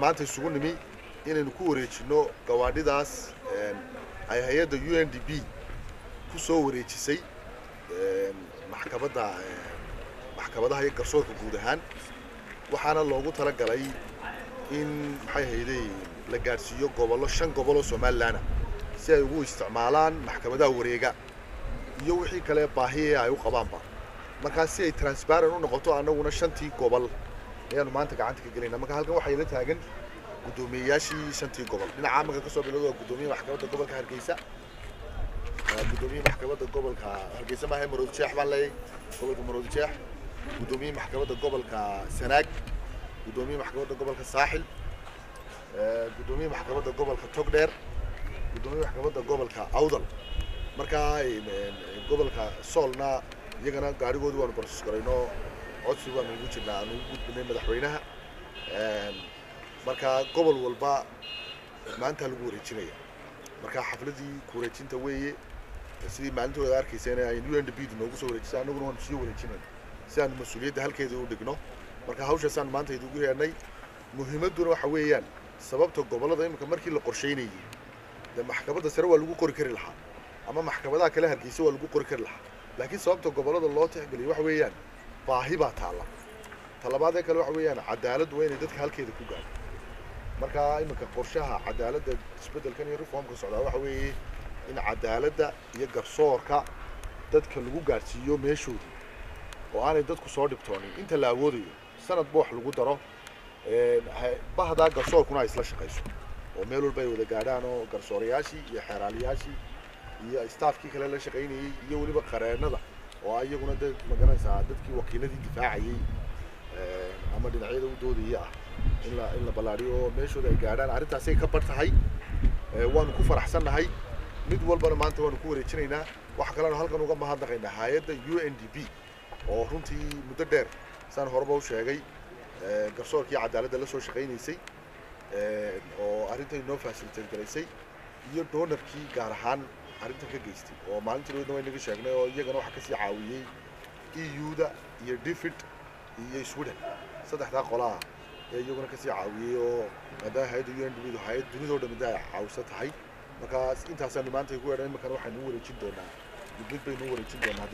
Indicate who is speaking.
Speaker 1: maanta isugu nimi inaynu ku wareejino gawaadhidaas ay hay'adda UNDP ku soo wareejisay maxkamadaha iyo garsoorka guud ahaan waxaana loogu talagalay in maxay hay'aday la gaarsiiyo gobollo 5 gobol oo Soomaaliland si ay ugu isticmaalaan maxkamadaha wareega iyo wixii kale baahiye ay u qabaanba marka si ay transparent u noqoto anaguna 5tii gobol ayaan maanta gacanta ka galinaa marka halkan waxa ila taagan gudoomiyaashii 5tii gobol dhinaca amaga ka soo bilowdo gudoomiyaha maxkamadda gobolka Hargeysa gudoomiyaha maxkamadda gobolka Hargeysa ma hay Maroodi Sheekh baan leeyahay gobolka Maroodi Sheekh gudoomiyaha maxkamadda gobolka Sanaag gudoomiyaha maxkamadda gobolka Saaxil gudoomiyaha maxkamadda gobolka Togdheer gudoomiyaha maxkamadda gobolka Awdal marka gobolka Soolna iyagana gaarigoodu waan process garayno codsi waan ugu jirnaa aanu gudbinay madaxweynaha marka gobol walba maanta lagu wareejinaya marka xafladii ku wareejinta weeye sidii maalintooda arkaysay ay UNDP noogu soo wareejisay anaguna waan soo wareejinay si aan mas'uuliyadda halkeeda u dhigno marka hawshaasaan maanta idugu yeernay muhiimaduna waxa weeyaan sababta gobolada imika markii la qorsheynayay maxkamadda sare waa lagu qori kari lahaa ama maxkamadaha kale Hargeysa waa lagu qori kari lahaa laakiin sababta gobolada loo tixgeliyo waxa weeyaan baahi baa taala talabaad kale waxa weeyaan cadaalad waa inay dadka halkeeda ku gaarto marka imika qorshaha cadaaladda isbedelkan iyo reformka socda waxa weeye in cadaaladda iyo garsoorka dadka lagu gaarsiiyo meeshooda oo aanay dadku soo dhibtoonin inta la awoodayo sanad boox lagu daro bahda garsoorkuna ay isla shaqeyso oo meel walba ay wada gaadhaan oo garsoorayaashii iyo xeeraaliyaashii iyo staafkii kale la shaqeynayay iyo waliba qareenada oo ayaguna dad magaranaysa dadkii wakiiladii difaacayay ama dhinacyada u doodayay ah in la balaariyo meeshooda ay gaadhaan arrintaas ay ka bartahay waanu ku faraxsanahay mid walbana maanta waanu ku wareejinaynaa waxa kale oo halkan uga mahadnaqaynaa hay'adda UNDP oo runtii muddo dheer saan horeba u sheegay garsoorkii cadaaladda la soo shaqeynaysay oo arrinta inoo facilitate garaysay iyo donorkii gaar ahaan arrinta ka geystay oo maalintii way naga sheegnay oo iyagana waxa ka sii caawiyay EU-da iyo DFID iyo Sweden saddexda qolaa ee iyaguna ka sii caawiyay oo maadaama hay'adda UNDP hay'ad dunida oo dhan ay caawisa tahay markaas intaasaan maanta ku weerarnay markaan waxaan u wareejin doonaa dib baynu u wareejin doonaa